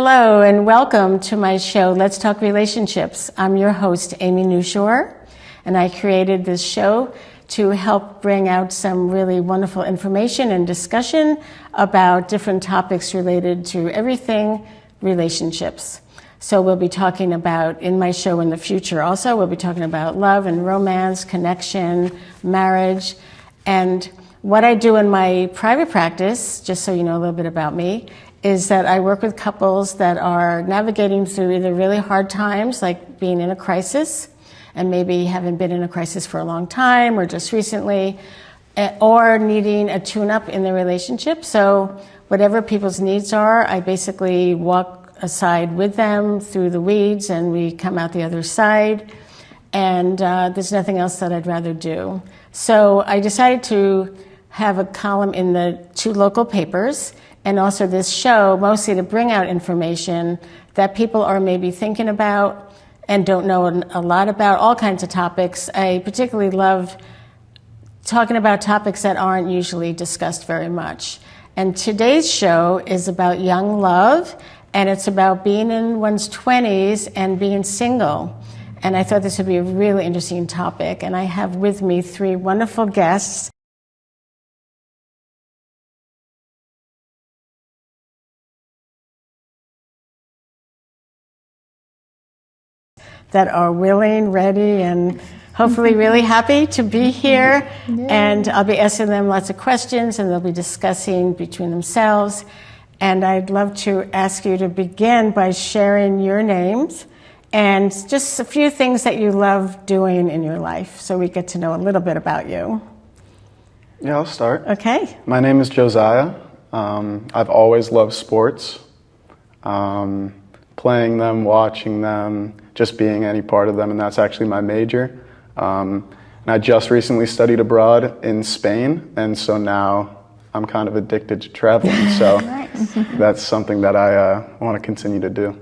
Hello and welcome to my show, Let's Talk Relationships. I'm your host, Amy Newshore, and I created this show to help bring out some really wonderful information and discussion about different topics related to everything relationships. So we'll be talking about, in my show in the future also, we'll be talking about love and romance, connection, marriage, and what I do in my private practice, just so you know a little bit about me, is that I work with couples that are navigating through either really hard times, like being in a crisis, and maybe haven't been in a crisis for a long time or just recently, or needing a tune-up in their relationship. So whatever people's needs are, I basically walk aside with them through the weeds, and we come out the other side. And there's nothing else that I'd rather do. So I decided to have a column in the two local papers, and also this show, mostly to bring out information that people are maybe thinking about and don't know a lot about, all kinds of topics. I particularly love talking about topics that aren't usually discussed very much. And today's show is about young love, and it's about being in one's 20s and being single. And I thought this would be a really interesting topic. And I have with me three wonderful guests. That are willing, ready, and hopefully really happy to be here. Yeah. And I'll be asking them lots of questions, and they'll be discussing between themselves. And I'd love to ask you to begin by sharing your names and just a few things that you love doing in your life, so we get to know a little bit about you. Yeah, I'll start. Okay. My name is Josiah. I've always loved sports, playing them, watching them, just being any part of them, and that's actually my major. And I just recently studied abroad in Spain, and so now I'm kind of addicted to traveling, so nice. That's something that I want to continue to do.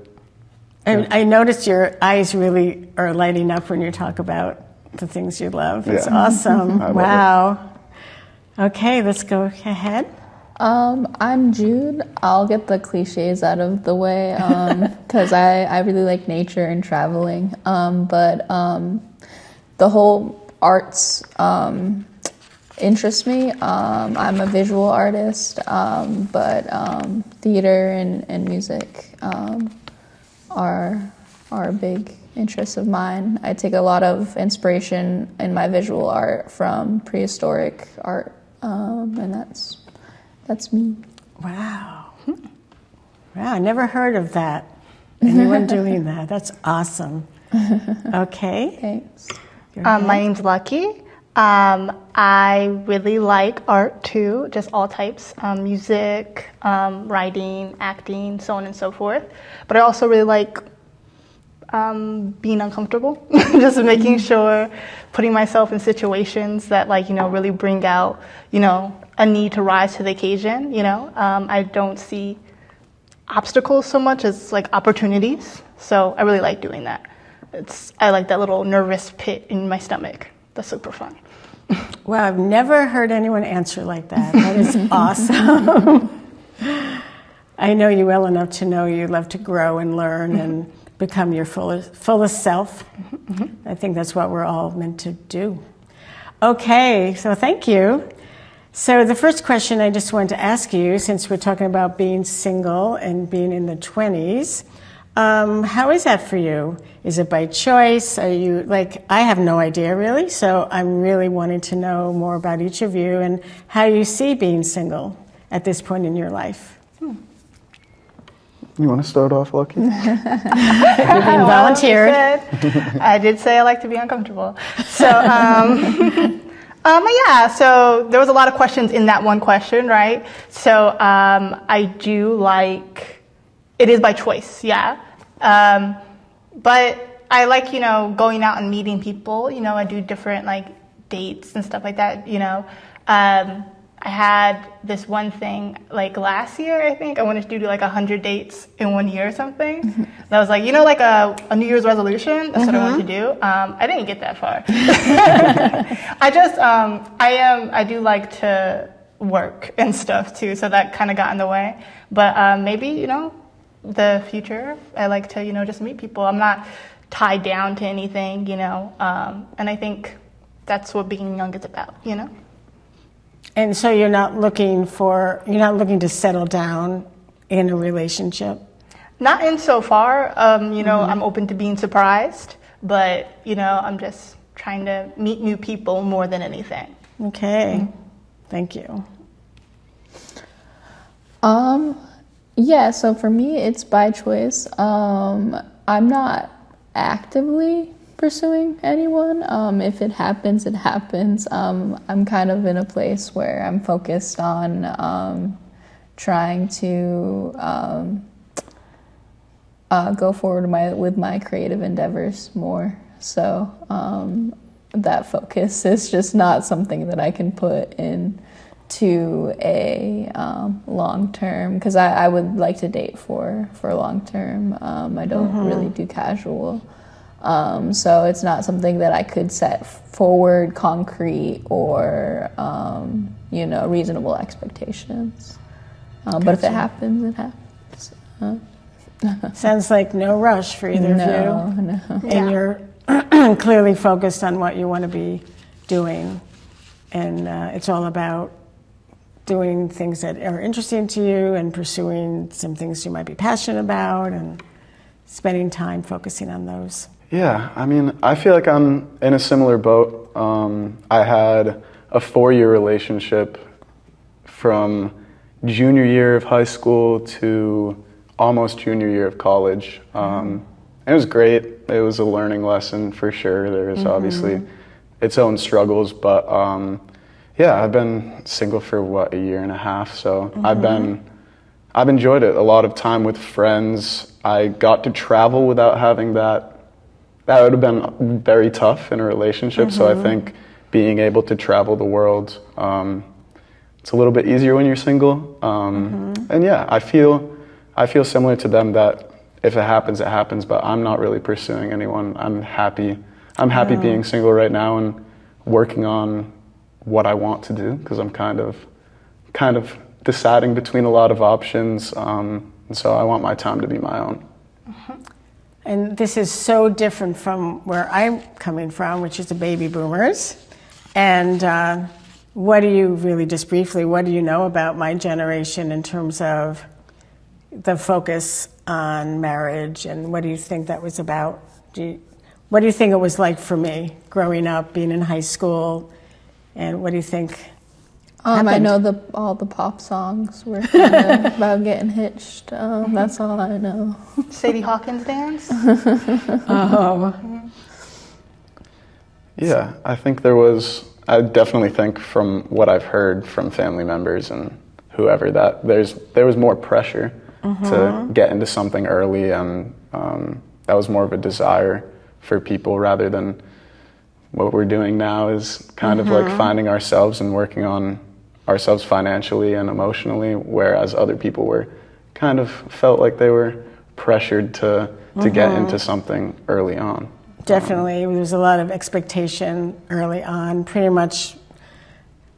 And I noticed your eyes really are lighting up when you talk about the things you love. It's awesome. Wow. Okay, let's go ahead. I'm Jude. I'll get the cliches out of the way because I really like nature and traveling. But the whole arts interests me. I'm a visual artist, but theater and music are big interests of mine. I take a lot of inspiration in my visual art from prehistoric art, and that's me. Wow. Wow, I never heard of that. Anyone doing that. That's awesome. Okay. Thanks. My name's Lucky. I really like art too, just all types, music, writing, acting, so on and so forth. But I also really like being uncomfortable, just making sure, putting myself in situations that really bring out, a need to rise to the occasion, I don't see obstacles so much as opportunities. So I really like doing that. I like that little nervous pit in my stomach. That's super fun. Wow, I've never heard anyone answer like that. That is awesome. I know you well enough to know you love to grow and learn and become your fullest self. I think that's what we're all meant to do. Okay, so thank you. So the first question I just wanted to ask you, since we're talking about being single and being in the 20s, how is that for you? Is it by choice? Are you, I have no idea really, so I'm really wanting to know more about each of you and how you see being single at this point in your life. You want to start off, Lucky? You're being volunteered. I did say I like to be uncomfortable. So, yeah, so there was a lot of questions in that one question, right? So I do like, it is by choice, yeah. But I like, going out and meeting people, I do different dates and stuff like that, I had this one thing last year, I think I wanted to do 100 dates in 1 year or something. That was a New Year's resolution. That's what I wanted to do. I didn't get that far. I do like to work and stuff too, so that kind of got in the way. But maybe, the future. I like to, just meet people. I'm not tied down to anything, and I think that's what being young is about. And so you're not looking to settle down in a relationship? Not in so far. I'm open to being surprised, but, I'm just trying to meet new people more than anything. Okay. Thank you. Yeah, so for me, it's by choice. I'm not actively pursuing anyone. If it happens, it happens. I'm kind of in a place where I'm focused on trying to go forward with my creative endeavors more. So that focus is just not something that I can put into a long term, because I would like to date for long term. I don't really do casual. So it's not something that I could set forward concrete or, reasonable expectations. But if it happens, it happens. Sounds like no rush for either of you. No. And you're clearly focused on what you want to be doing. And it's all about doing things that are interesting to you and pursuing some things you might be passionate about and spending time focusing on those. Yeah, I feel like I'm in a similar boat. I had a 4-year relationship from junior year of high school to almost junior year of college. It was great. It was a learning lesson for sure. There's obviously its own struggles, but I've been single for a year and a half, so I've enjoyed it. A lot of time with friends. I got to travel without having that. That would have been very tough in a relationship. So I think being able to travel the world, it's a little bit easier when you're single. And yeah, I feel similar to them that if it happens, it happens. But I'm not really pursuing anyone. I'm happy. I'm happy being single right now and working on what I want to do, because I'm kind of deciding between a lot of options. And so I want my time to be my own. And this is so different from where I'm coming from, which is the baby boomers. And what do you really, just briefly, what do you know about my generation in terms of the focus on marriage, and what do you think that was about? What do you think it was like for me growing up, being in high school, and what do you think happened? I know all the pop songs were kind of about getting hitched. That's all I know. Sadie Hawkins dance? Yeah, I definitely think from what I've heard from family members and whoever that there was more pressure to get into something early, and that was more of a desire for people rather than what we're doing now is kind of like finding ourselves and working on ourselves financially and emotionally, whereas other people were kind of felt like they were pressured to get into something early on. Definitely. There was a lot of expectation early on, pretty much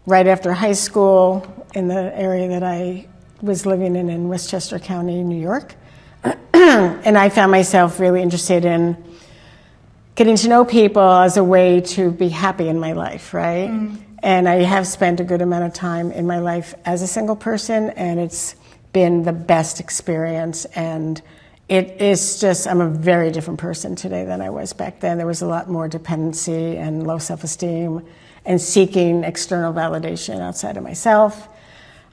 right after high school in the area that I was living in Westchester County, New York. And I found myself really interested in getting to know people as a way to be happy in my life, right? And I have spent a good amount of time in my life as a single person, and it's been the best experience. And it is just, I'm a very different person today than I was back then. There was a lot more dependency and low self-esteem and seeking external validation outside of myself.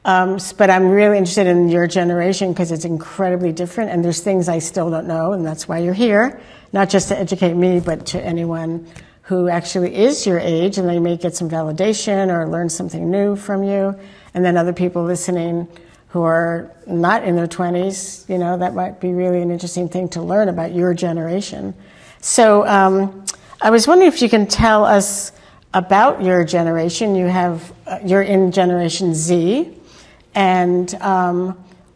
But I'm really interested in your generation because it's incredibly different, and there's things I still don't know, and that's why you're here, not just to educate me, but to anyone who actually is your age, and they may get some validation or learn something new from you, and then other people listening who are not in their 20s, that might be really an interesting thing to learn about your generation. So I was wondering if you can tell us about your generation. You're in Generation Z. And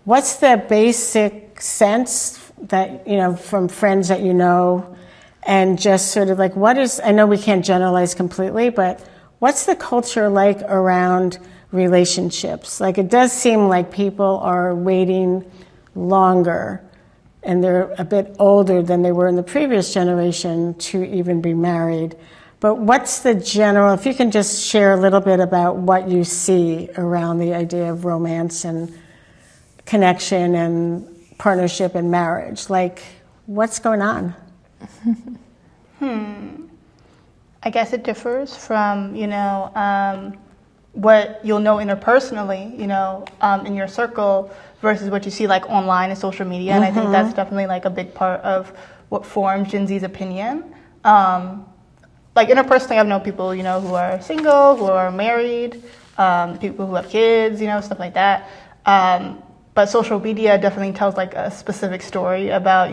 what's the basic sense that, from friends that you know, and just sort of like I know we can't generalize completely, but what's the culture like around relationships? Like, it does seem like people are waiting longer and they're a bit older than they were in the previous generation to even be married. But what's the general, if you can just share a little bit about what you see around the idea of romance and connection and partnership and marriage, like what's going on? I guess it differs from, what you'll know interpersonally, in your circle versus what you see like online and social media. And I think that's definitely like a big part of what forms Gen Z's opinion. Like interpersonally, I've known people, who are single, who are married, people who have kids, stuff like that. But social media definitely tells like a specific story about,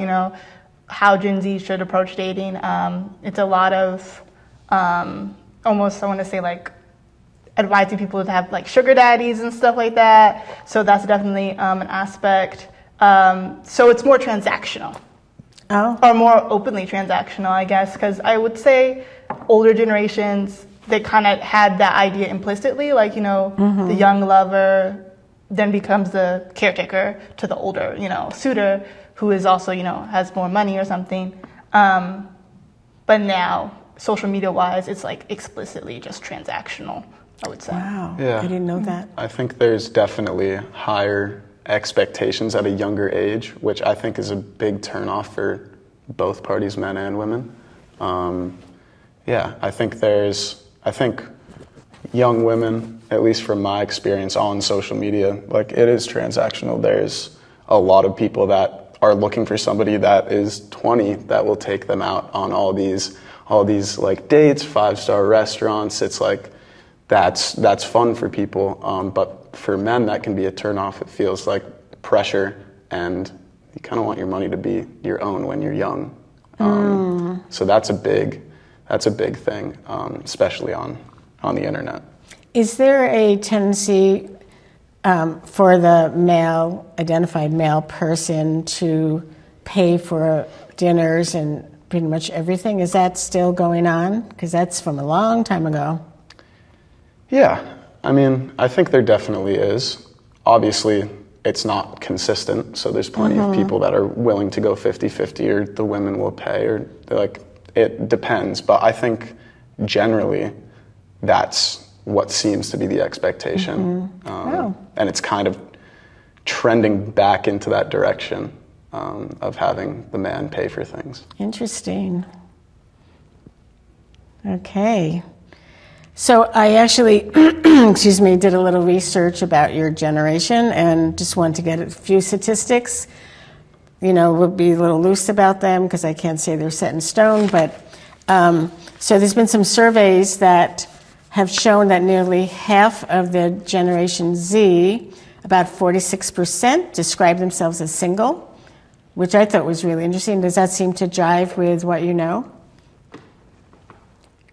how Gen Z should approach dating. It's a lot of almost, I want to say like advising people to have like sugar daddies and stuff like that. So that's definitely an aspect. So it's more transactional. Oh. Or more openly transactional, I guess, because I would say older generations, they kind of had that idea implicitly, like, the young lover then becomes the caretaker to the older, suitor who is also, has more money or something. But now, social media wise, it's like explicitly just transactional, I would say. Wow, Yeah. I didn't know that. I think there's definitely higher expectations at a younger age, which I think is a big turnoff for both parties, men and women. I think young women, at least from my experience on social media, like it is transactional. There's a lot of people that are looking for somebody that is 20 that will take them out on all these like dates, 5-star restaurants. It's like that's fun for people, but for men that can be a turnoff. It feels like pressure, and you kind of want your money to be your own when you're young. So that's a big thing, especially on the internet. Is there a tendency for the identified male person to pay for dinners and pretty much everything? Is that still going on? Because that's from a long time ago. Yeah, I mean, I think there definitely is. Obviously, it's not consistent, so there's plenty of people that are willing to go 50-50, or the women will pay, or like, it depends. But I think generally that's what seems to be the expectation. And it's kind of trending back into that direction of having the man pay for things. Interesting. Okay. So I actually, did a little research about your generation and just wanted to get a few statistics. We'll be a little loose about them because I can't say they're set in stone. But so there's been some surveys that have shown that nearly half of the Generation Z, about 46%, describe themselves as single, which I thought was really interesting. Does that seem to jive with what you know?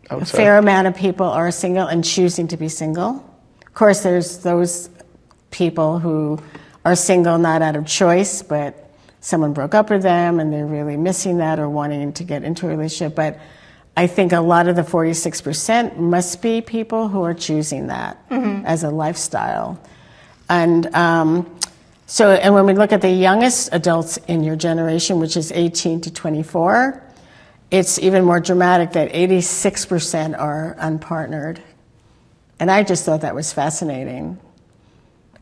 A fair amount of people are single and choosing to be single. Of course, there's those people who are single not out of choice, but someone broke up with them and they're really missing that or wanting to get into a relationship. But I think a lot of the 46% must be people who are choosing that as a lifestyle. And and when we look at the youngest adults in your generation, which is 18 to 24, it's even more dramatic that 86% are unpartnered. And I just thought that was fascinating.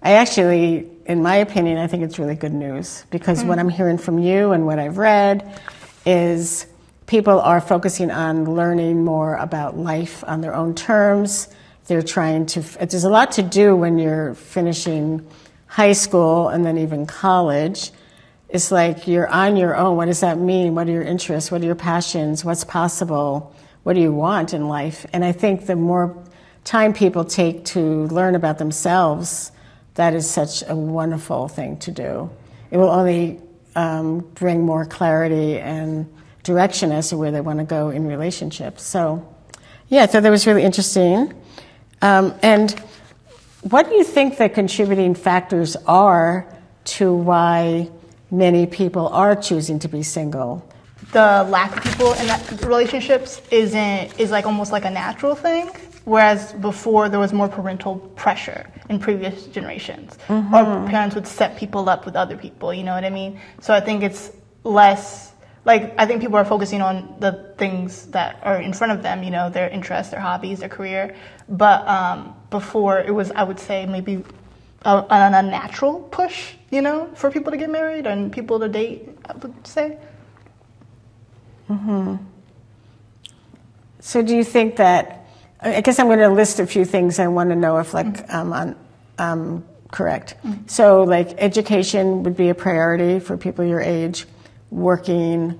I actually, in my opinion, I think it's really good news, because what I'm hearing from you and what I've read is people are focusing on learning more about life on their own terms. They're trying to, there's a lot to do when you're finishing high school and then even college. It's like you're on your own. What does that mean? What are your interests? What are your passions? What's possible? What do you want in life? And I think the more time people take to learn about themselves, that is such a wonderful thing to do. It will only bring more clarity and direction as to where they want to go in relationships. So, yeah, I thought that was really interesting. And what do you think the contributing factors are to why many people are choosing to be single? The lack of people in that relationships is like almost like a natural thing, whereas before there was more parental pressure in previous generations. Or parents would set people up with other people, you know what I mean? So I think it's less, like, I think people are focusing on the things that are in front of them, their interests, their hobbies, their career. But before, it was, I would say, maybe an unnatural push, for people to get married and people to date, I would say. So do you think that, I guess I'm going to list a few things I want to know if I'm correct. So like education would be a priority for people your age, working,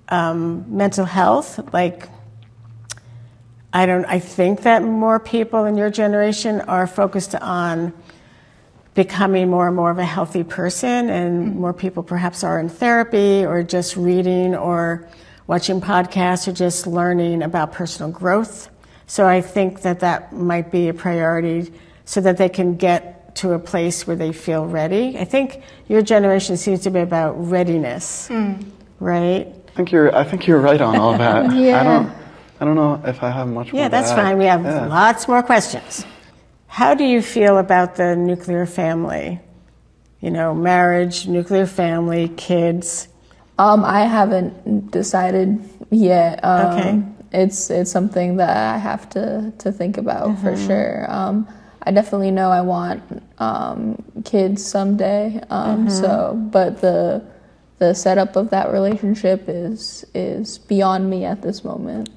mental health, like I think that more people in your generation are focused on becoming more and more of a healthy person, and more people perhaps are in therapy or just reading or watching podcasts or just learning about personal growth. So I think that might be a priority so that they can get to a place where they feel ready. I think your generation seems to be about readiness, right? I think you're right on all that. Yeah. I don't know if I have much more Yeah, to that's add. fine. We have lots more questions. How do you feel about the nuclear family? Marriage, nuclear family, kids. I haven't decided yet. Okay. It's something that I have to think about for sure. I definitely know I want kids someday. But the setup of that relationship is beyond me at this moment.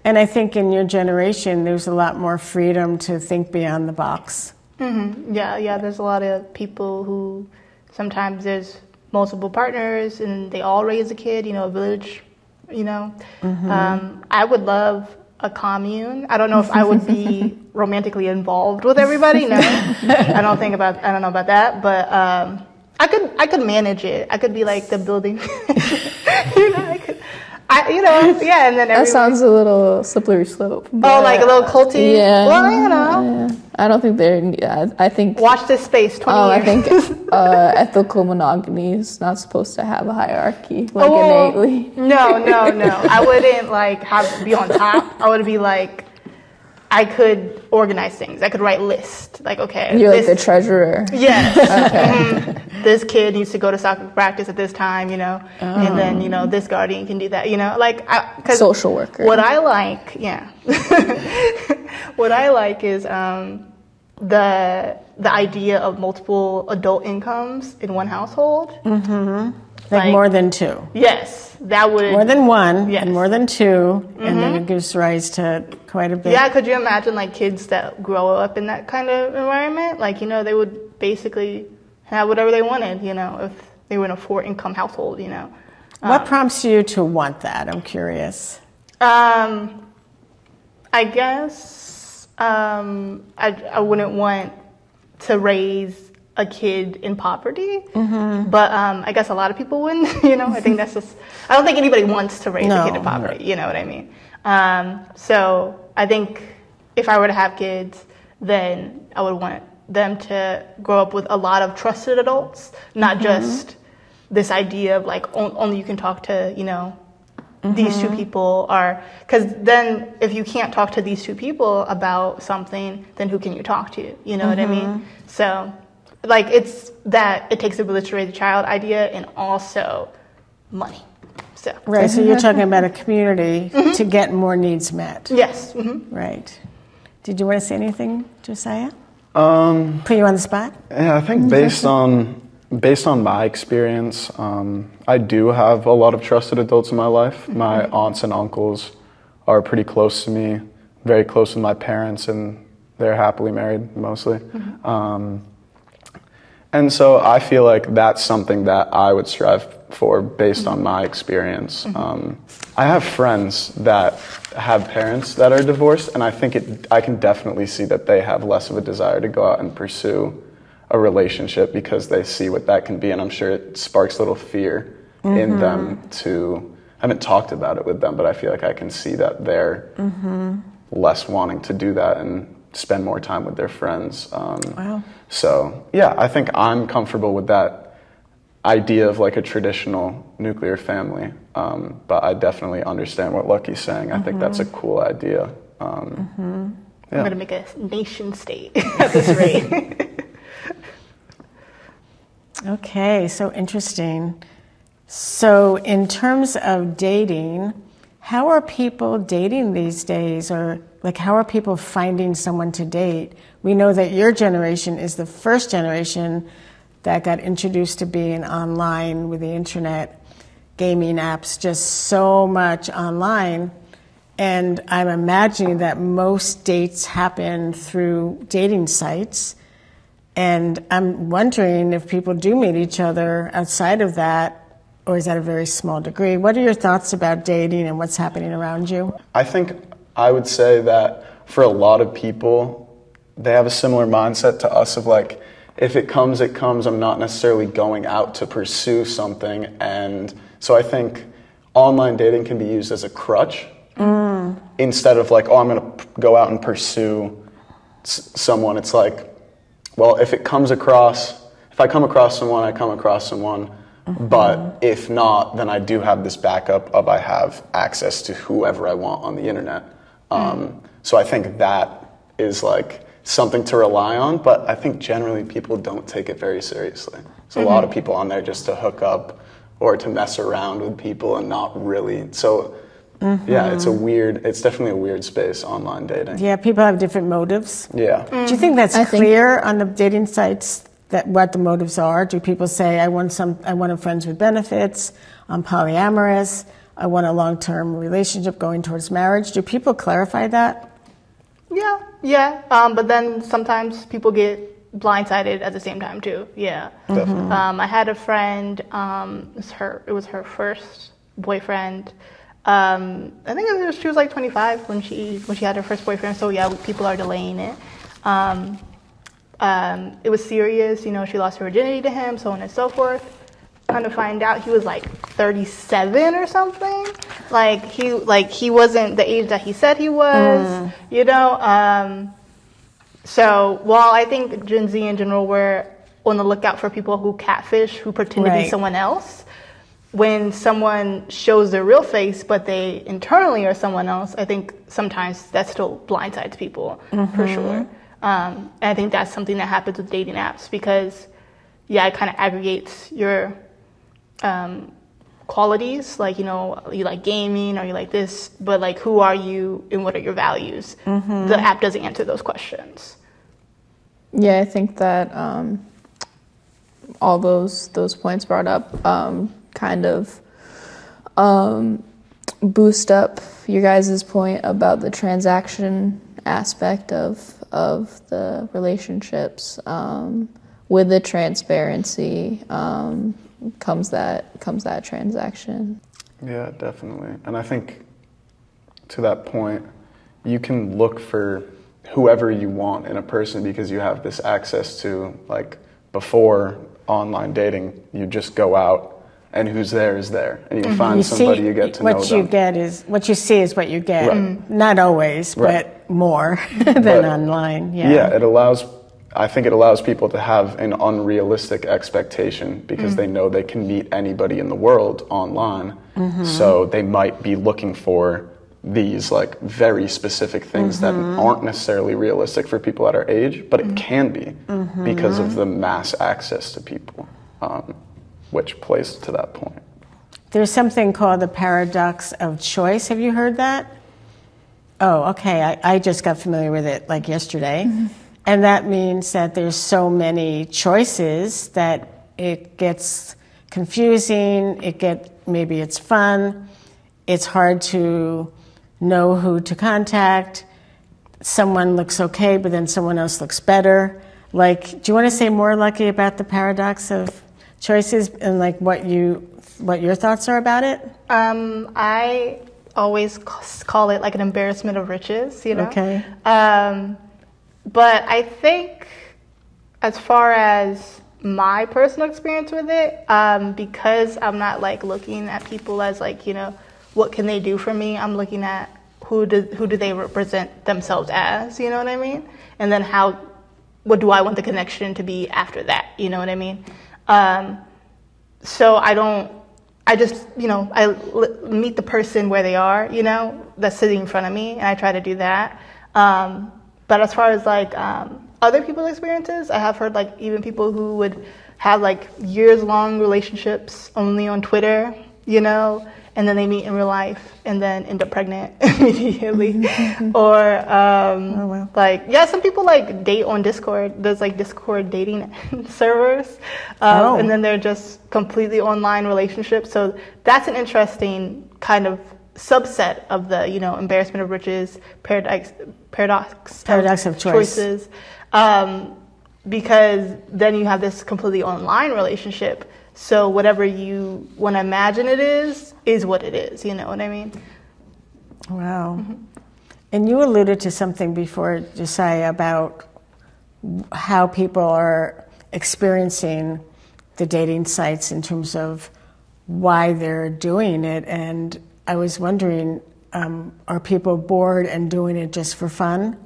And I think in your generation, there's a lot more freedom to think beyond the box. Yeah, there's a lot of people who sometimes there's multiple partners and they all raise a kid, a village, I would love a commune. I don't know if I would be romantically involved with everybody. No, I don't know about that, but I could manage it. I could be like the building, and then That sounds a little slippery slope. Oh, like a little culty? Yeah. Well, Yeah. I don't think I think. Watch this space, 20 years. I think ethical monogamy is not supposed to have a hierarchy, innately. No. I wouldn't be on top. I would be like, I could organize things. I could write lists. Like, okay. You're like the treasurer. Yes. Okay. This kid needs to go to soccer practice at this time, and then, this guardian can do that, cause social worker. What I like, what I like is the idea of multiple adult incomes in one household. Like more than two. Yes, that would. More than one, yes. And more than two, and then it gives rise to quite a bit. Yeah, could you imagine kids that grow up in that kind of environment? They would basically have whatever they wanted, if they were in a 4-income household, What prompts you to want that? I'm curious. I guess I wouldn't want to raise a kid in poverty, but I guess a lot of people wouldn't. I think that's just. I don't think anybody wants to raise a kid in poverty. You know what I mean? So I think if I were to have kids, then I would want them to grow up with a lot of trusted adults, not just this idea of only you can talk to these two people, or because then if you can't talk to these two people about something, then who can you talk to? You know what I mean? So. It's that it takes a village to raise a child idea, and also money. So Right, so you're talking about a community to get more needs met. Yes. Right. Did you want to say anything, Josiah? Put you on the spot? Yeah, I think based on my experience, I do have a lot of trusted adults in my life. My aunts and uncles are pretty close to me, very close with my parents, and they're happily married mostly. And so I feel like that's something that I would strive for based on my experience. I have friends that have parents that are divorced, and I think I can definitely see that they have less of a desire to go out and pursue a relationship because they see what that can be, and I'm sure it sparks a little fear in them to. I haven't talked about it with them, but I feel like I can see that they're less wanting to do that and spend more time with their friends. Wow. So, yeah, I think I'm comfortable with that idea of a traditional nuclear family. But I definitely understand what Lucky's saying. I think that's a cool idea. I'm going to make a nation state at this rate. Okay, so interesting. So in terms of dating, how are people dating these days? Or like, how are people finding someone to date? We know that your generation is the first generation that got introduced to being online with the internet, gaming apps, just so much online. And I'm imagining that most dates happen through dating sites. And I'm wondering if people do meet each other outside of that, or is that a very small degree? What are your thoughts about dating and what's happening around you? I think I would say that for a lot of people, they have a similar mindset to us of like, if it comes, it comes. I'm not necessarily going out to pursue something. And so I think online dating can be used as a crutch instead of like, oh, I'm going to go out and pursue someone. It's like, well, if I come across someone, I come across someone. But if not, then I do have this backup of I have access to whoever I want on the internet. So I think that is like something to rely on, but I think generally people don't take it very seriously. So a lot of people on there just to hook up or to mess around with people and not really. So yeah, it's definitely a weird space, online dating. Yeah, people have different motives. Yeah. Do you think that's clear on the dating sites? That what the motives are? Do people say, I want a friends with benefits, I'm polyamorous, I want a long-term relationship going towards marriage? Do people clarify that? Yeah. But then sometimes people get blindsided at the same time too. Yeah. Definitely. I had a friend, it was her first boyfriend. I think she was like 25 when she had her first boyfriend. So yeah, people are delaying it. It was serious, she lost her virginity to him, so on and so forth. Kind of find out he was like 37 or something. He wasn't the age that he said he was, So while I think Gen Z in general were on the lookout for people who catfish, who pretend to be someone else, when someone shows their real face but they internally are someone else, I think sometimes that still blindsides people, for sure. And I think that's something that happens with dating apps because, it kind of aggregates your qualities, like, you like gaming or you like this, but like, who are you and what are your values? The app doesn't answer those questions. Yeah, I think that all those points brought up kind of boost up your guys' point about the transaction aspect of the relationships. With the transparency comes that transaction. Yeah, definitely. And I think to that point, you can look for whoever you want in a person because you have this access to, like, before online dating, you just go out and who's there is there. And you find somebody you get to know them. What you see is what you get. Right. Not always, but more than online. Yeah, I think it allows people to have an unrealistic expectation because they know they can meet anybody in the world online. So they might be looking for these like very specific things that aren't necessarily realistic for people at our age, but it can be because of the mass access to people, which plays to that point. There's something called the paradox of choice. Have you heard that? Oh, okay. I just got familiar with it like yesterday. And that means that there's so many choices that it gets confusing, maybe it's fun, it's hard to know who to contact, someone looks okay, but then someone else looks better. Like, do you want to say more, Lucky, about the paradox of choices and like what your thoughts are about it? I always call it like an embarrassment of riches, Okay. But I think as far as my personal experience with it, because I'm not like looking at people as like, what can they do for me? I'm looking at who do they represent themselves as, you know what I mean? And then what do I want the connection to be after that, you know what I mean? So I just meet the person where they are, that's sitting in front of me, and I try to do that. But as far as like other people's experiences, I have heard like even people who would have like years-long relationships only on Twitter, you know, and then they meet in real life and then end up pregnant immediately. Or like, yeah, some people like date on Discord. There's like Discord dating servers. And then they're just completely online relationships. So that's an interesting kind of subset of the, you know, embarrassment of riches, paradox of choices. Because then you have this completely online relationship. So whatever you want to imagine it is what it is. You know what I mean? Wow. And you alluded to something before, Josiah, about how people are experiencing the dating sites in terms of why they're doing it. And I was wondering, are people bored and doing it just for fun?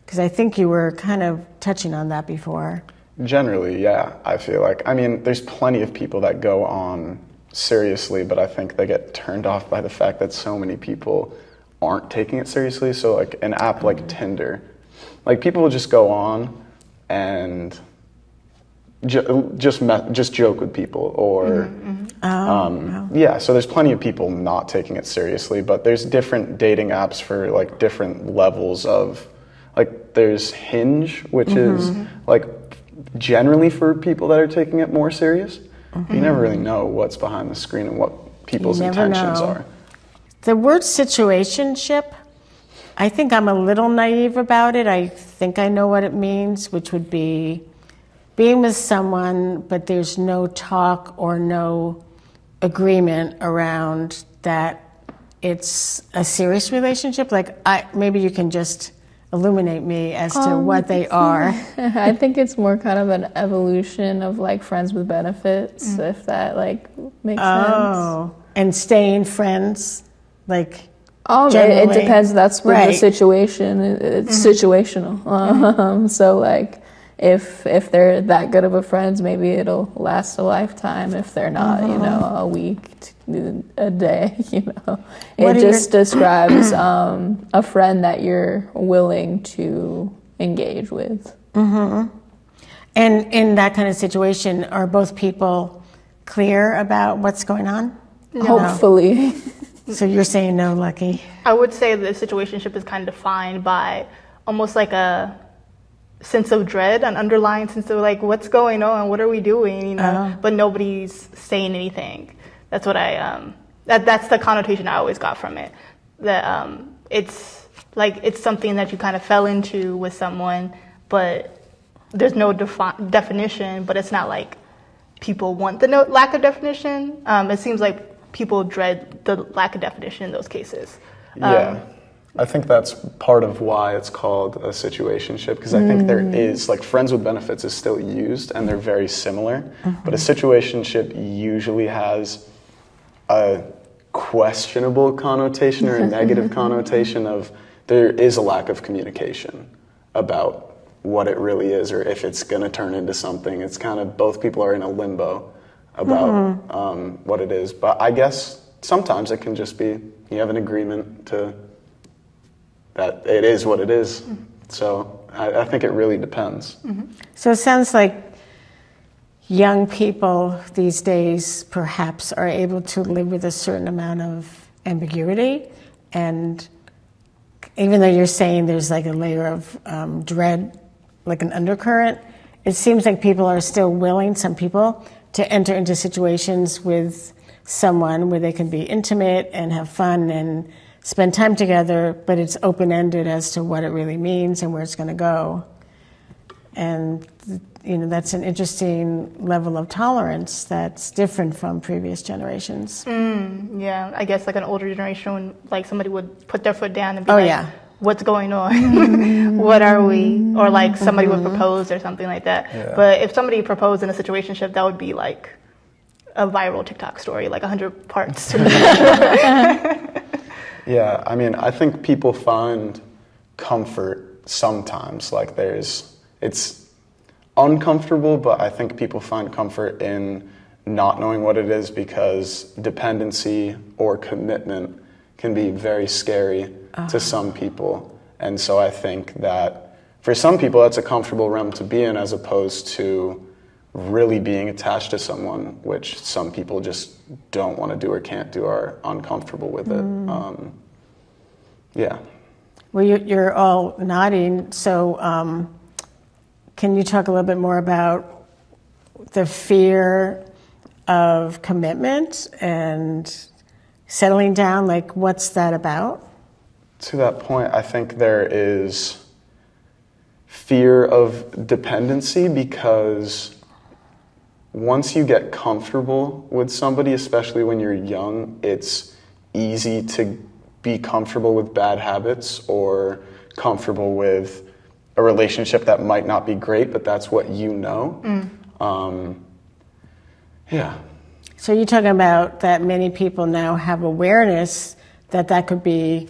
Because I think you were kind of touching on that before. Generally, yeah, I feel like. I mean, there's plenty of people that go on seriously, but I think they get turned off by the fact that so many people aren't taking it seriously. So like an app like Tinder, like people will just go on and just joke with people, or yeah. So there's plenty of people not taking it seriously, but there's different dating apps for like different levels of, like there's Hinge, which is like generally for people that are taking it more serious. You never really know what's behind the screen and what people's intentions are. The word situationship, I think I'm a little naive about it. I think I know what it means, which would be being with someone, but there's no talk or no agreement around that it's a serious relationship. Like, maybe you can just illuminate me as to what they are. I think it's more kind of an evolution of like friends with benefits, if that like makes sense. And staying friends, like. It depends. That's what the situation. It's situational. So like, if they're that good of a friends, maybe it'll last a lifetime. If they're not, you know, a week, a day, you know. It just describes a friend that you're willing to engage with. And in that kind of situation, are both people clear about what's going on? No. Hopefully. So you're saying no, Lucky? I would say the situationship is kind of defined by almost like a sense of dread, an underlying sense of like, what's going on? What are we doing? You know, but nobody's saying anything. That's what that's the connotation I always got from it. That it's like it's something that you kind of fell into with someone, but there's no definition. But it's not like people want the lack of definition. It seems like people dread the lack of definition in those cases. Yeah. I think that's part of why it's called a situationship, because I think there is, like, friends with benefits is still used and they're very similar, but a situationship usually has a questionable connotation or a negative connotation of there is a lack of communication about what it really is or if it's going to turn into something. It's kind of both people are in a limbo about what it is. But I guess sometimes it can just be you have an agreement to that it is what it is. So I think it really depends. So it sounds like young people these days perhaps are able to live with a certain amount of ambiguity, and even though you're saying there's like a layer of dread, like an undercurrent, it seems like people are still willing, some people, to enter into situations with someone where they can be intimate and have fun and spend time together, but it's open-ended as to what it really means and where it's going to go. And, you know, that's an interesting level of tolerance that's different from previous generations. Yeah, I guess like an older generation, like somebody would put their foot down and be what's going on? What are we? Or like somebody would propose or something like that. Yeah. But if somebody proposed in a situationship, that would be like a viral TikTok story, like 100 parts. Yeah, I mean, I think people find comfort sometimes. Like it's uncomfortable, but I think people find comfort in not knowing what it is because dependency or commitment can be very scary to some people. And so I think that for some people, that's a comfortable realm to be in as opposed to really being attached to someone, which some people just don't want to do or can't do, are uncomfortable with it. Yeah. Well, you're all nodding, so can you talk a little bit more about the fear of commitment and settling down? Like, what's that about? To that point, I think there is fear of dependency, because once you get comfortable with somebody, especially when you're young, it's easy to be comfortable with bad habits or comfortable with a relationship that might not be great, but that's what you know. Yeah. So you're talking about that many people now have awareness that that could be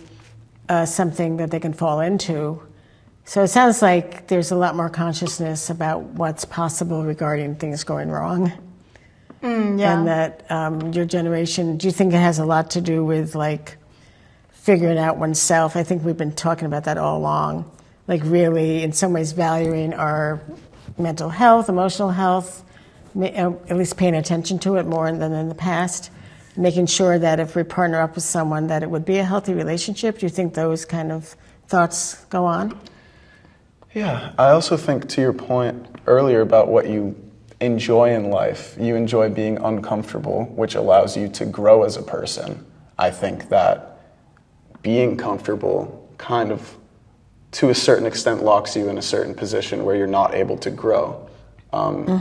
something that they can fall into. So it sounds like there's a lot more consciousness about what's possible regarding things going wrong. Yeah. And that your generation, do you think it has a lot to do with like figuring out oneself? I think we've been talking about that all along. Like really, in some ways, valuing our mental health, emotional health, at least paying attention to it more than in the past. Making sure that if we partner up with someone, that it would be a healthy relationship. Do you think those kind of thoughts go on? Yeah, I also think, to your point earlier about what you enjoy in life, you enjoy being uncomfortable, which allows you to grow as a person. I think that being comfortable kind of, to a certain extent, locks you in a certain position where you're not able to grow,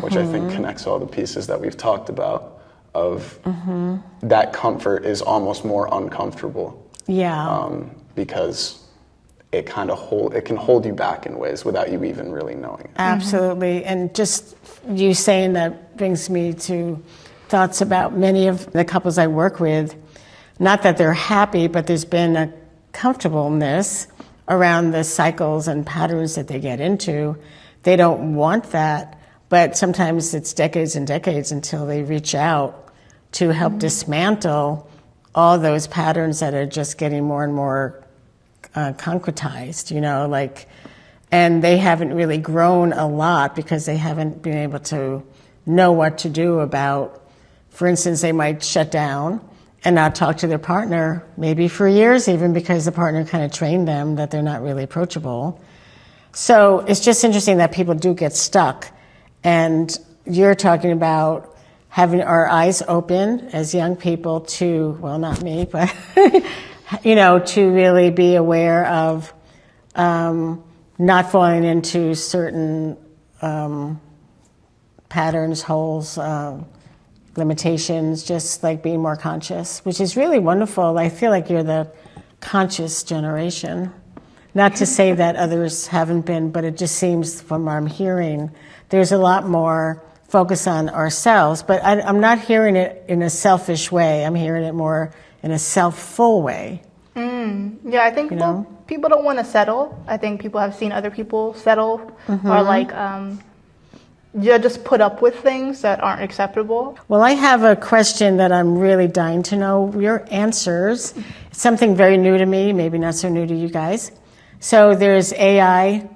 which I think connects all the pieces that we've talked about, of that comfort is almost more uncomfortable. Yeah. Because it can hold you back in ways without you even really knowing it. Absolutely. And just you saying that brings me to thoughts about many of the couples I work with. Not that they're happy, but there's been a comfortableness around the cycles and patterns that they get into. They don't want that, but sometimes it's decades and decades until they reach out to help dismantle all those patterns that are just getting more and more concretized, and they haven't really grown a lot because they haven't been able to know what to do about, for instance, they might shut down and not talk to their partner, maybe for years even, because the partner kind of trained them that they're not really approachable. So it's just interesting that people do get stuck. And you're talking about having our eyes open as young people to, well, not me, but to really be aware of not falling into certain patterns, holes, limitations, just like being more conscious, which is really wonderful. I feel like you're the conscious generation. Not to say that others haven't been, but it just seems from what I'm hearing, there's a lot more focus on ourselves, but I'm not hearing it in a selfish way. I'm hearing it more in a self-full way. Yeah, I think people don't want to settle. I think people have seen other people settle or just put up with things that aren't acceptable. Well, I have a question that I'm really dying to know your answers. It's something very new to me, maybe not so new to you guys. So there's AI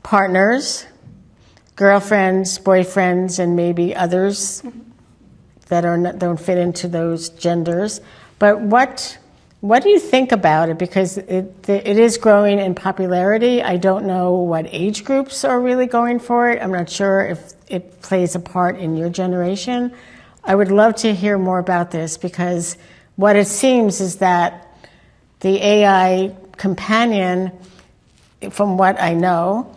partners, girlfriends, boyfriends, and maybe others that don't fit into those genders. But what do you think about it? Because it is growing in popularity. I don't know what age groups are really going for it. I'm not sure if it plays a part in your generation. I would love to hear more about this, because what it seems is that the AI companion, from what I know,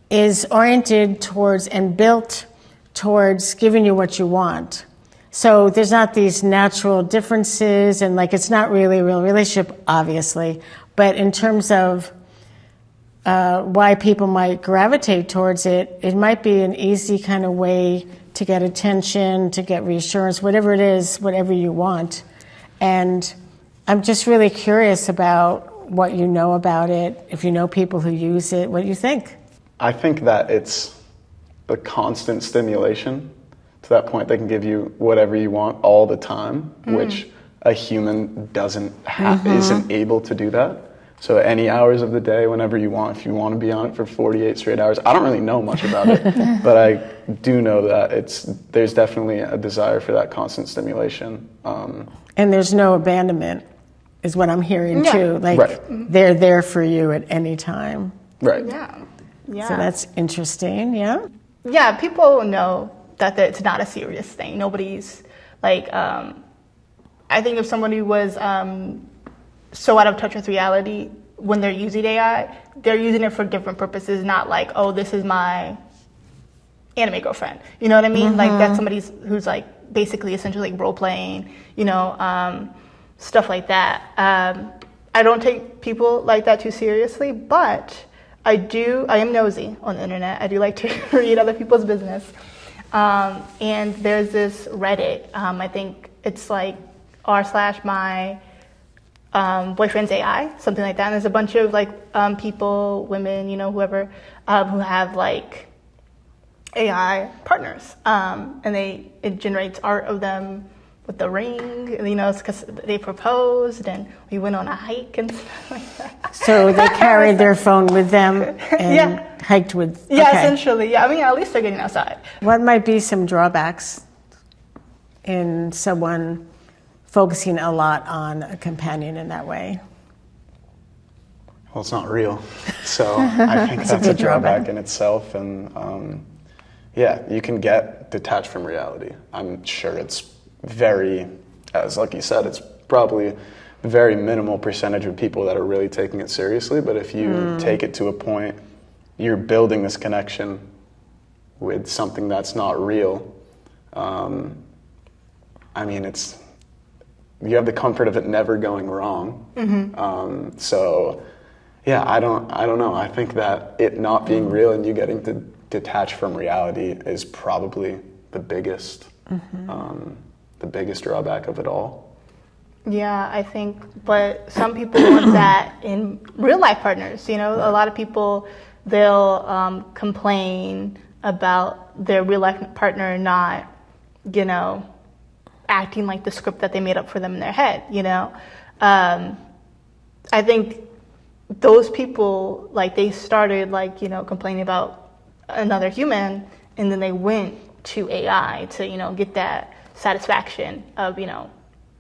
is oriented towards and built towards giving you what you want. So there's not these natural differences, and it's not really a real relationship, obviously. But in terms of why people might gravitate towards it, it might be an easy kind of way to get attention, to get reassurance, whatever it is, whatever you want. And I'm just really curious about what you know about it, if you know people who use it, what do you think? I think that it's the constant stimulation. To that point, they can give you whatever you want all the time, which a human isn't able to do that. So any hours of the day, whenever you want, if you want to be on it for 48 straight hours. I don't really know much about it, but I do know that there's definitely a desire for that constant stimulation. And there's no abandonment, is what I'm hearing too. Like Right. they're there for you at any time. Right. Yeah. Yeah. So that's interesting, yeah? Yeah, people know that it's not a serious thing. Nobody's like, I think if somebody was so out of touch with reality when they're using AI, they're using it for different purposes, not like, oh, this is my anime girlfriend. You know what I mean? Like that's somebody who's like basically essentially like role playing, you know, stuff like that. I don't take people like that too seriously, but I am nosy on the internet. I do like to read other people's business. And there's this Reddit, I think it's like r/my boyfriend's AI, something like that. And there's a bunch of like people, women, you know, whoever, who have like AI partners. And it generates art of them with the ring, you know, it's because they proposed and we went on a hike and stuff like that. So they carried their phone with them and hiked with. Yeah, okay. essentially. Yeah, I mean, at least they're getting outside. What might be some drawbacks in someone focusing a lot on a companion in that way? Well, it's not real. So I think that's a big drawback. drawback in itself. And yeah, you can get detached from reality. I'm sure it's like you said, it's probably a very minimal percentage of people that are really taking it seriously. But if you take it to a point, you're building this connection with something that's not real. I mean, you have the comfort of it never going wrong. So yeah, I don't know. I think that it not being real and you getting to detach from reality is probably the biggest drawback of it all. Yeah, I think, but some people want that in real life partners. You know, a lot of people, they'll complain about their real life partner not, you know, acting like the script that they made up for them in their head, you know. I think those people, like, they started, like, you know, complaining about another human, and then they went to AI to, you know, get that satisfaction of, you know,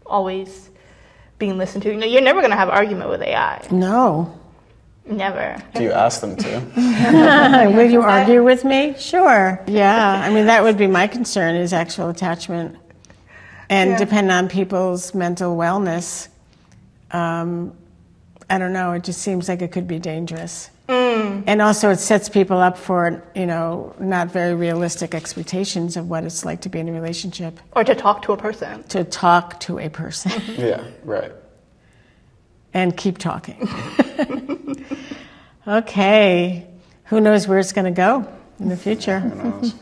always being listened to. You know, you're never going to have an argument with AI. No. Never. Do you ask them to? Will you argue with me? Sure. Yeah. I mean, that would be my concern, is actual attachment. And depending on people's mental wellness, I don't know, it just seems like it could be dangerous. And also it sets people up for, you know, not very realistic expectations of what it's like to be in a relationship. Or to talk to a person. To talk to a person. Yeah, right. And keep talking. Okay. Who knows where it's going to go in the future? Who knows?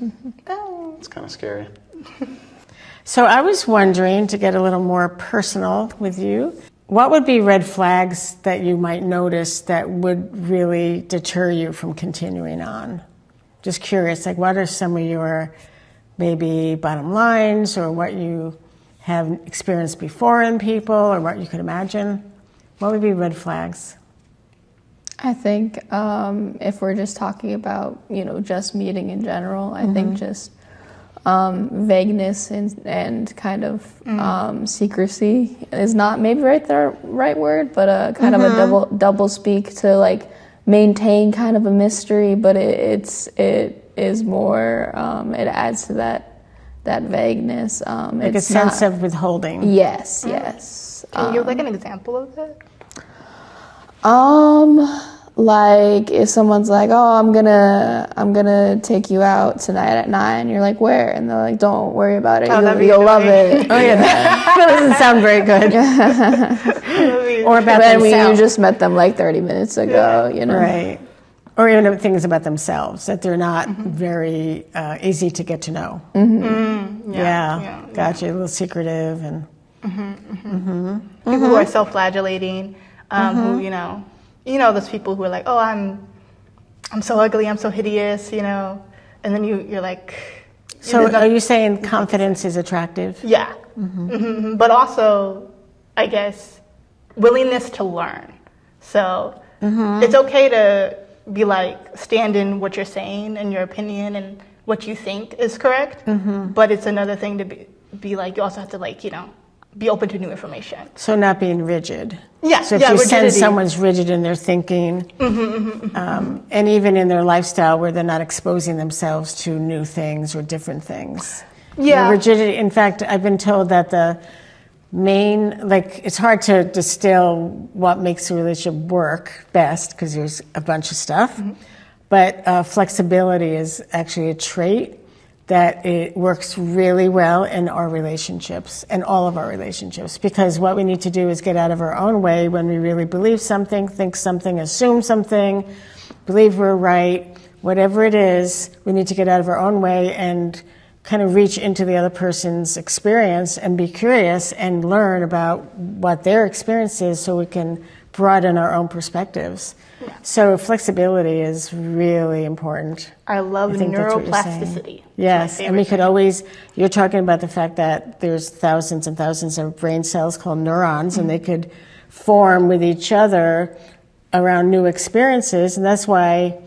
It's kind of scary. So I was wondering, to get a little more personal with you, what would be red flags that you might notice that would really deter you from continuing on? Just curious, like what are some of your maybe bottom lines, or what you have experienced before in people, or what you could imagine? What would be red flags? I think if we're just talking about, you know, just meeting in general, I think just vagueness and kind of secrecy is not maybe the right word, but kind of a double speak to like maintain kind of a mystery, but it is more it adds to that vagueness. Like it's a sense of withholding. Yes. Can you give like an example of it? Like if someone's like, "Oh, I'm gonna take you out tonight at 9," you're like, "Where?" And they're like, "Don't worry about it. You'll love it." Oh yeah, that doesn't sound very good. Or about then themselves. you just met them like 30 minutes ago, you know. Right. Or even things about themselves that they're not very easy to get to know. Yeah. Gotcha. A little secretive and People who are self-flagellating, who, you know those people who are like, oh, I'm so ugly, I'm so hideous, you know, and then you're like. So are you saying confidence is attractive? Yeah, but also, I guess, willingness to learn. So it's okay to be like, stand in what you're saying and your opinion and what you think is correct. But it's another thing to be like, you also have to like, you know, be open to new information. So not being rigid. Yeah. So if yeah, you sense rigidity. someone's rigid in their thinking, and even in their lifestyle where they're not exposing themselves to new things or different things. Yeah. Rigidity. In fact, I've been told that the main, like, it's hard to distill what makes a relationship work best because there's a bunch of stuff. But flexibility is actually a trait that it works really well in our relationships and all of our relationships, because what we need to do is get out of our own way when we really believe something, think something, assume something, believe we're right, whatever it is, we need to get out of our own way and kind of reach into the other person's experience and be curious and learn about what their experience is so we can broaden our own perspectives. So flexibility is really important. I love I think that's what you're saying. neuroplasticity. Yes, and we could always, you're talking about the fact that there's thousands and thousands of brain cells called neurons, and they could form with each other around new experiences, and that's why,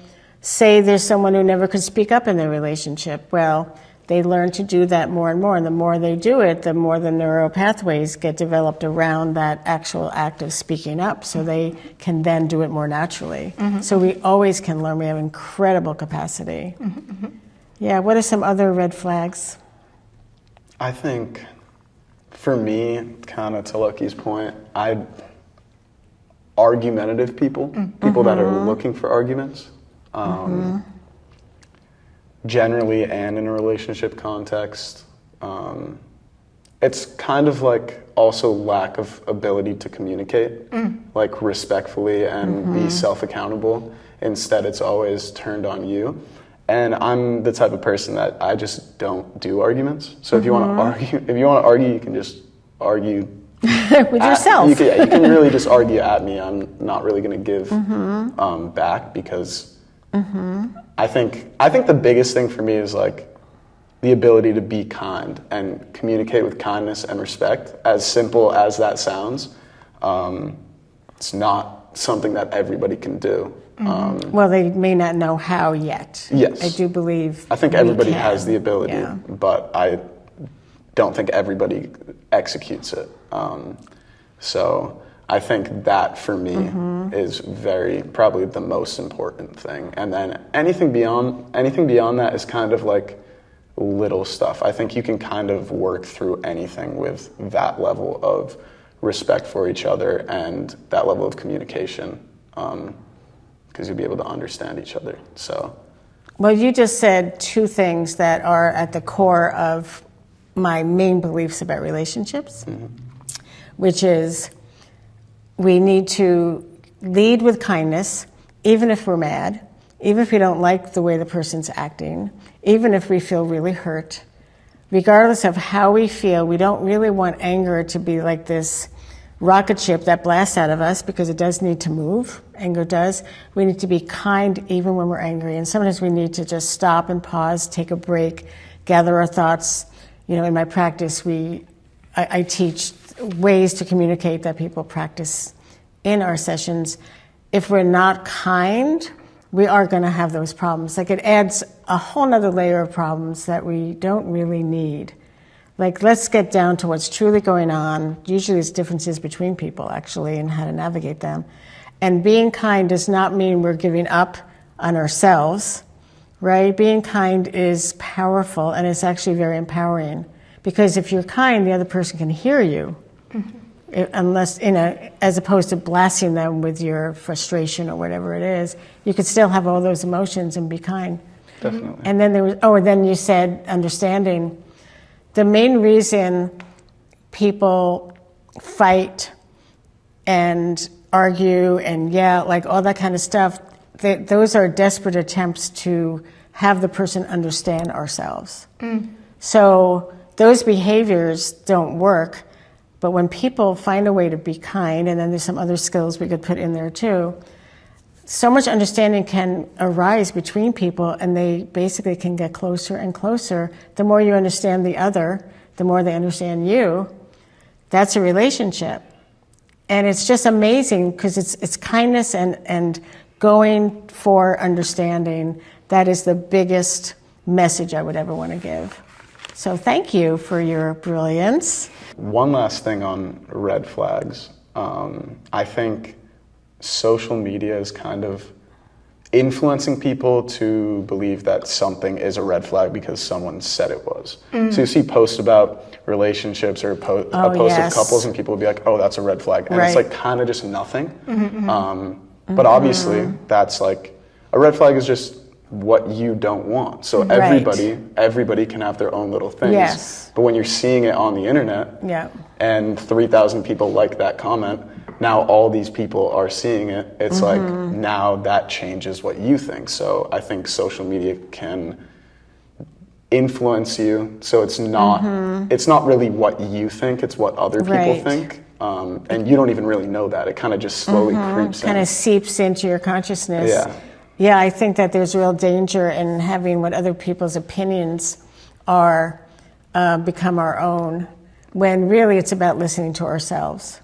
say there's someone who never could speak up in their relationship. Well, they learn to do that more and more, and the more they do it, the more the neural pathways get developed around that actual act of speaking up, so they can then do it more naturally. So we always can learn. We have incredible capacity. Yeah, what are some other red flags? I think, for me, kind of to Lucky's point, argumentative people, people that are looking for arguments. Generally, and in a relationship context, it's kind of like also lack of ability to communicate, like respectfully and be self-accountable. Instead, it's always turned on you. And I'm the type of person that I just don't do arguments. So if you want to argue, you can just argue With yourself. You can really just argue at me. I'm not really going to give back because I think the biggest thing for me is like the ability to be kind and communicate with kindness and respect. As simple as that sounds, it's not something that everybody can do. Well, they may not know how yet. Yes. I do believe I think we everybody can. has the ability, Yeah. but I don't think everybody executes it. So I think that for me is probably the most important thing. And then anything beyond that is kind of like little stuff. I think you can kind of work through anything with that level of respect for each other and that level of communication, because you'll be able to understand each other. So, Well, you just said two things that are at the core of my main beliefs about relationships, which is we need to lead with kindness, even if we're mad, even if we don't like the way the person's acting, even if we feel really hurt. Regardless of how we feel, we don't really want anger to be like this rocket ship that blasts out of us, because it does need to move. Anger does. We need to be kind even when we're angry. And sometimes we need to just stop and pause, take a break, gather our thoughts. You know, in my practice, I teach ways to communicate that people practice in our sessions. If we're not kind, we are going to have those problems. Like, it adds a whole nother layer of problems that we don't really need. Like, let's get down to what's truly going on. Usually there's differences between people, actually, and how to navigate them. And being kind does not mean we're giving up on ourselves, right? Being kind is powerful, and it's actually very empowering. Because if you're kind, the other person can hear you, unless, as opposed to blasting them with your frustration or whatever it is. You could still have all those emotions and be kind. definitely. And then then you said understanding. The main reason people fight and argue and yell, like all that kind of stuff, those are desperate attempts to have the person understand ourselves. So those behaviors don't work. But when people find a way to be kind, and then there's some other skills we could put in there too, so much understanding can arise between people, and they basically can get closer and closer. The more you understand the other, the more they understand you. That's a relationship. And it's just amazing because it's kindness and going for understanding. That is the biggest message I would ever want to give. So thank you for your brilliance. One last thing on red flags. I think social media is kind of influencing people to believe that something is a red flag because someone said it was. So you see posts about relationships or a post yes. of couples and people will be like, oh, that's a red flag. And Right. it's like kind of just nothing. But obviously that's like, a red flag is just what you don't want. So Right. everybody can have their own little things. Yes. But when you're seeing it on the internet Yeah. and 3,000 people like that comment, now all these people are seeing it. It's like now that changes what you think. So I think social media can influence you. So it's not really what you think, it's what other people Right. think. And you don't even really know that. It kind of just slowly creeps Kind in. of seeps into your consciousness. Yeah. Yeah, I think that there's real danger in having what other people's opinions are become our own, when really it's about listening to ourselves.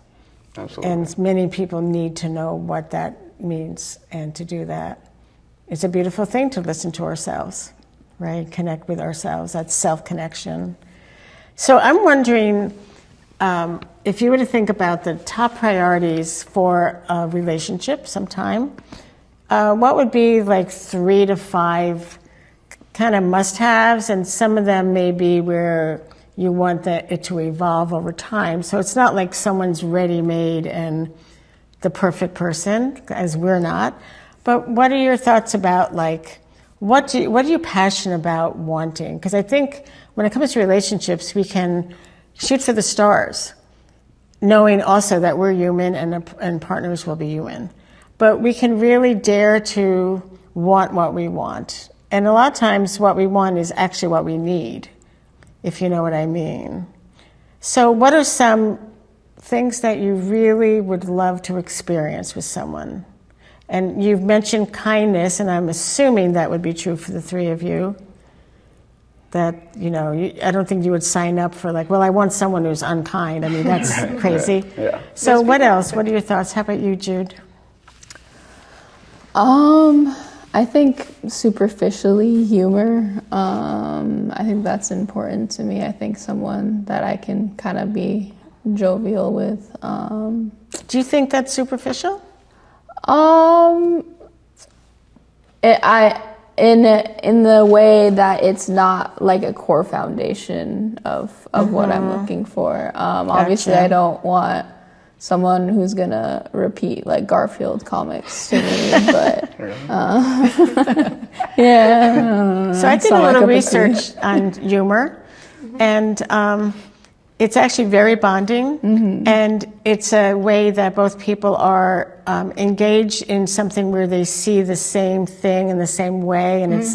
Absolutely. And many people need to know what that means, and to do that. It's a beautiful thing to listen to ourselves, right? Connect with ourselves. That's self-connection. So I'm wondering if you were to think about the top priorities for a relationship sometime, what would be like 3 to 5 kind of must-haves, and some of them may be where you want it to evolve over time. So it's not like someone's ready-made and the perfect person, as we're not. But what are your thoughts about, like, what are you passionate about wanting? Because I think when it comes to relationships, we can shoot for the stars, knowing also that we're human and partners will be human. But we can really dare to want what we want. And a lot of times what we want is actually what we need, if you know what I mean. So what are some things that you really would love to experience with someone? And you've mentioned kindness, and I'm assuming that would be true for the three of you. That, I don't think you would sign up for like, well, I want someone who's unkind. I mean, that's crazy. Yeah. So what else? What are your thoughts? How about you, Jude? I think superficially humor. I think that's important to me. I think someone that I can kind of be jovial with. Do you think that's superficial? In the way that it's not like a core foundation of what I'm looking for. Obviously, Gotcha. I don't want someone who's gonna repeat like Garfield comics to me, but yeah. So I did a little research on humor, and it's actually very bonding, and it's a way that both people are engaged in something where they see the same thing in the same way, and it's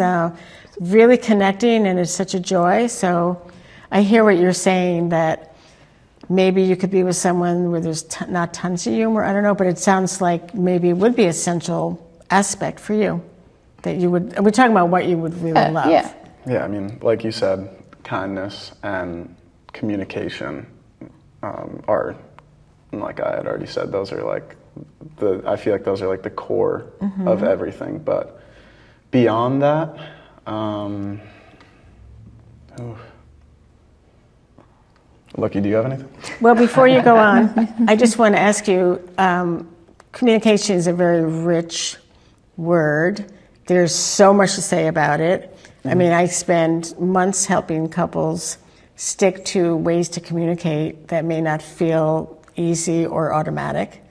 really connecting, and it's such a joy. So I hear what you're saying, that maybe you could be with someone where there's not tons of humor, I don't know, but it sounds like maybe it would be an essential aspect for you, that you would, we're talking about what you would really love. Yeah. Yeah, I mean, like you said, kindness and communication are, like I had already said, those are like I feel like those are like the core of everything. But beyond that, Lucky, do you have anything? Well, before you go on, I just want to ask you, communication is a very rich word. There's so much to say about it. I mean, I spend months helping couples stick to ways to communicate that may not feel easy or automatic.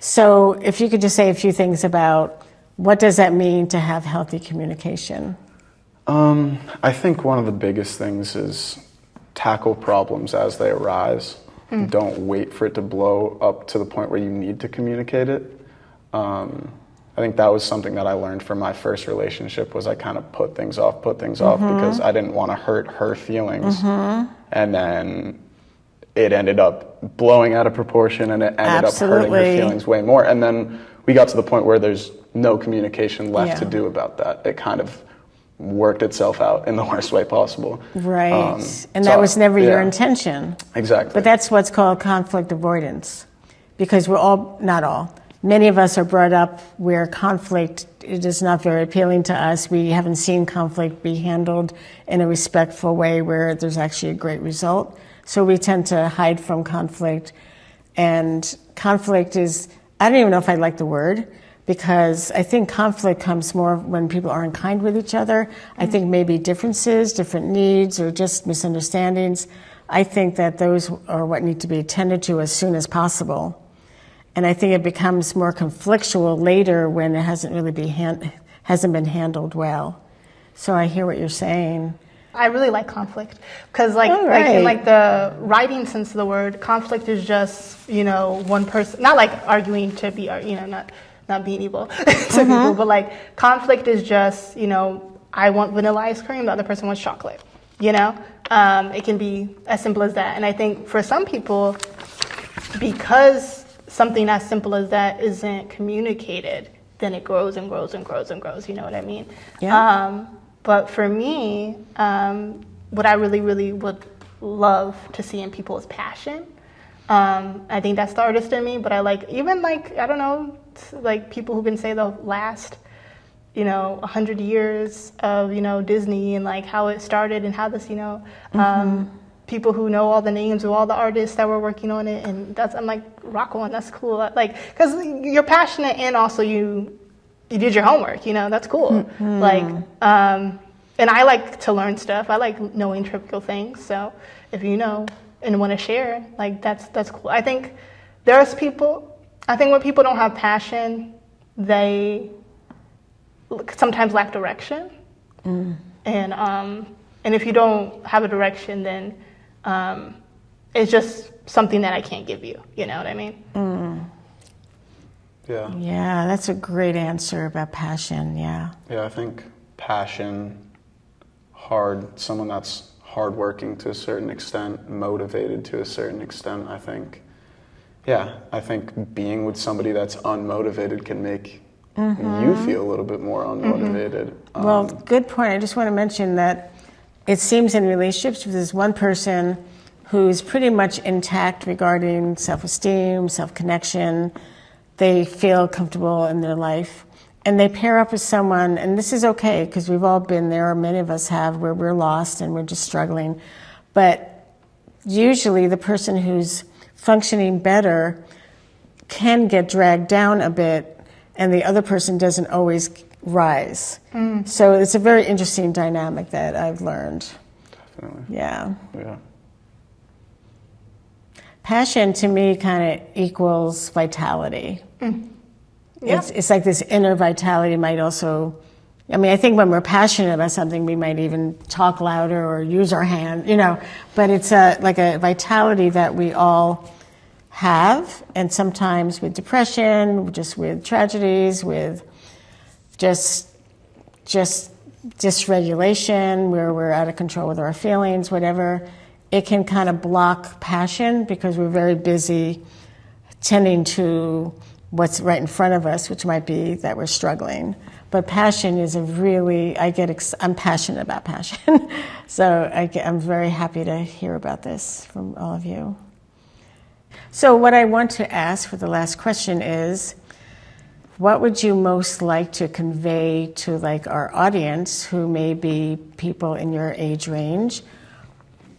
So if you could just say a few things about what does that mean to have healthy communication? I think one of the biggest things is tackle problems as they arise. Don't wait for it to blow up to the point where you need to communicate it. I think that was something that I learned from my first relationship, was I kind of put things off because I didn't want to hurt her feelings. And then it ended up blowing out of proportion, and it ended up hurting her feelings way more. And then we got to the point where there's no communication left to do about that. It kind of worked itself out in the worst way possible. Right. And so that was never your yeah. intention. Exactly. But that's what's called conflict avoidance. because we're all, not all, many of us are brought up where conflict, it is not very appealing to us. We haven't seen conflict be handled in a respectful way where there's actually a great result. So we tend to hide from conflict. And conflict is, I don't even know if I like the word, because I think conflict comes more when people aren't kind with each other. I think maybe differences, different needs, or just misunderstandings. I think that those are what need to be attended to as soon as possible. And I think it becomes more conflictual later when it hasn't been handled well. So I hear what you're saying. I really like conflict because, like in like the writing sense of the word, conflict is just one person, not like arguing to be not being evil to people, but like conflict is just I want vanilla ice cream, the other person wants chocolate. It can be as simple as that. And I think for some people, because something as simple as that isn't communicated, then it grows and grows and grows and grows. You know what I mean? Yeah. But for me, what I really, really would love to see in people is passion. I think that's the artist in me, but I like, even like, I don't know, like people who can say the last, 100 years of, Disney and like how it started and how this, people who know all the names of all the artists that were working on it. And I'm like, rock on, that's cool. Like, cause you're passionate and also you did your homework, that's cool. Like, and I like to learn stuff. I like knowing trivial things. So if you know and want to share, like that's cool. I think when people don't have passion, they sometimes lack direction. And if you don't have a direction, then it's just something that I can't give you. You know what I mean? Yeah. Yeah, that's a great answer about passion. Yeah. Yeah, I think passion, someone that's hardworking to a certain extent, motivated to a certain extent, I think being with somebody that's unmotivated can make you feel a little bit more unmotivated. Well, good point. I just want to mention that it seems in relationships, there's one person who's pretty much intact regarding self-esteem, self-connection. They feel comfortable in their life. And they pair up with someone, and this is okay, because we've all been there, or many of us have, where we're lost and we're just struggling. But usually the person who's functioning better can get dragged down a bit, and the other person doesn't always rise. So it's a very interesting dynamic that I've learned. Definitely. Yeah. Yeah. Passion to me kind of equals vitality. Yeah. It's like this inner vitality might also, I think when we're passionate about something, we might even talk louder or use our hand, but it's like a vitality that we all have, and sometimes with depression, just with tragedies, with just dysregulation, where we're out of control with our feelings, whatever, it can kind of block passion because we're very busy tending to what's right in front of us, which might be that we're struggling. But passion is I'm passionate about passion. So I'm very happy to hear about this from all of you. So what I want to ask for the last question is, what would you most like to convey to like our audience, who may be people in your age range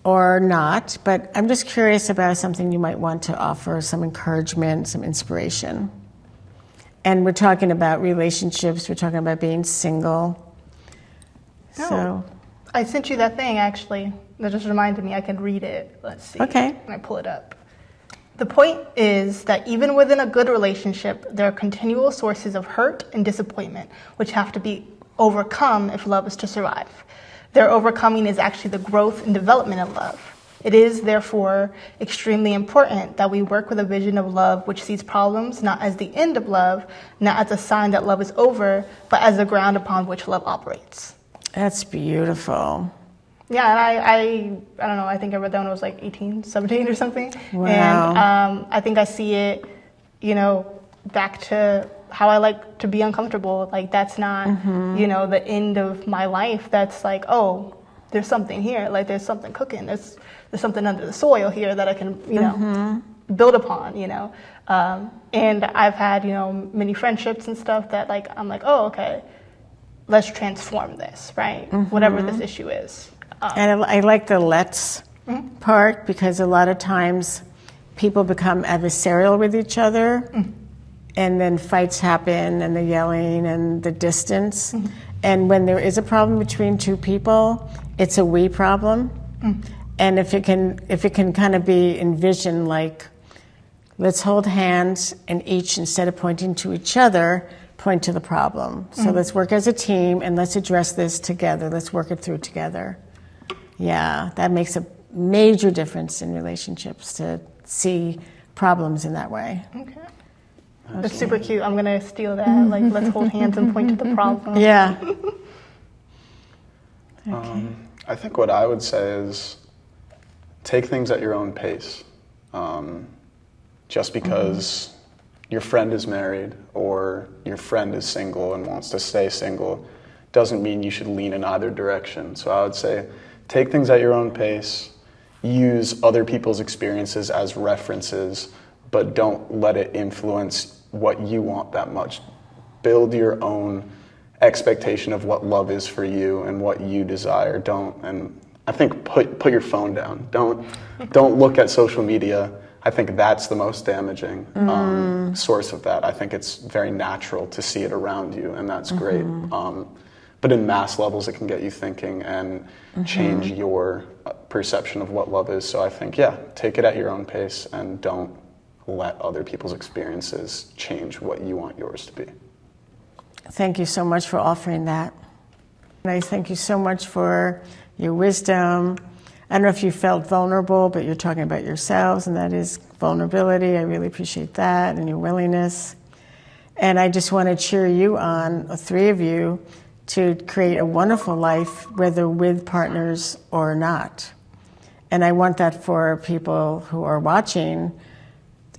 or not, but I'm just curious about something you might want to offer, some encouragement, some inspiration. And we're talking about relationships, we're talking about being single. No. So I sent you that thing, actually. That just reminded me. I can read it. Let's see. Okay. When I pull it up. The point is that even within a good relationship, there are continual sources of hurt and disappointment, which have to be overcome if love is to survive. Their overcoming is actually the growth and development of love. It is, therefore, extremely important that we work with a vision of love which sees problems not as the end of love, not as a sign that love is over, but as the ground upon which love operates. that's beautiful. Yeah, and I don't know, I think I read that when I was like 18, 17 or something. Wow. And I think I see it, back to how I like to be uncomfortable. Like, that's not, the end of my life. That's like, oh, there's something here. Like, there's something cooking. There's something under the soil here that I can, build upon, And I've had, many friendships and stuff that like, I'm like, oh, okay, let's transform this, right? Whatever this issue is. And I like the let's part, because a lot of times people become adversarial with each other, and then fights happen, and the yelling and the distance. And when there is a problem between two people, it's a we problem. And if it can kind of be envisioned like, let's hold hands and each, instead of pointing to each other, point to the problem. So let's work as a team and let's address this together. Let's work it through together. Yeah, that makes a major difference in relationships, to see problems in that way. Okay. That's super cute. I'm going to steal that. Like, let's hold hands and point to the problem. Yeah. I think what I would say is take things at your own pace. Just because your friend is married or your friend is single and wants to stay single doesn't mean you should lean in either direction. So I would say take things at your own pace, use other people's experiences as references, but don't let it influence what you want that much. Build your own expectation of what love is for you and what you desire. And I think put your phone down. Don't look at social media. I think that's the most damaging source of that. I think it's very natural to see it around you, and that's great. But in mass levels, it can get you thinking and change your perception of what love is. So I think, take it at your own pace and don't let other people's experiences change what you want yours to be. Thank you so much for offering that. And I thank you so much for your wisdom. I don't know if you felt vulnerable, but you're talking about yourselves, and that is vulnerability. I really appreciate that and your willingness. And I just want to cheer you on, the three of you, to create a wonderful life, whether with partners or not. And I want that for people who are watching.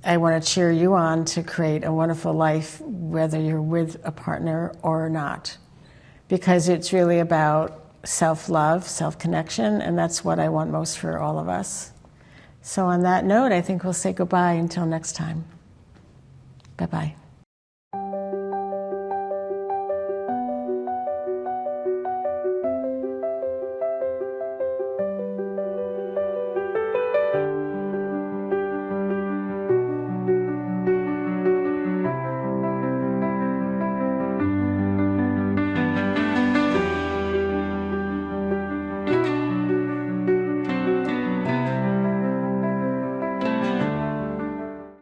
I want to cheer you on to create a wonderful life, whether you're with a partner or not. Because it's really about self-love, self-connection, and that's what I want most for all of us. So on that note, I think we'll say goodbye until next time. Bye-bye.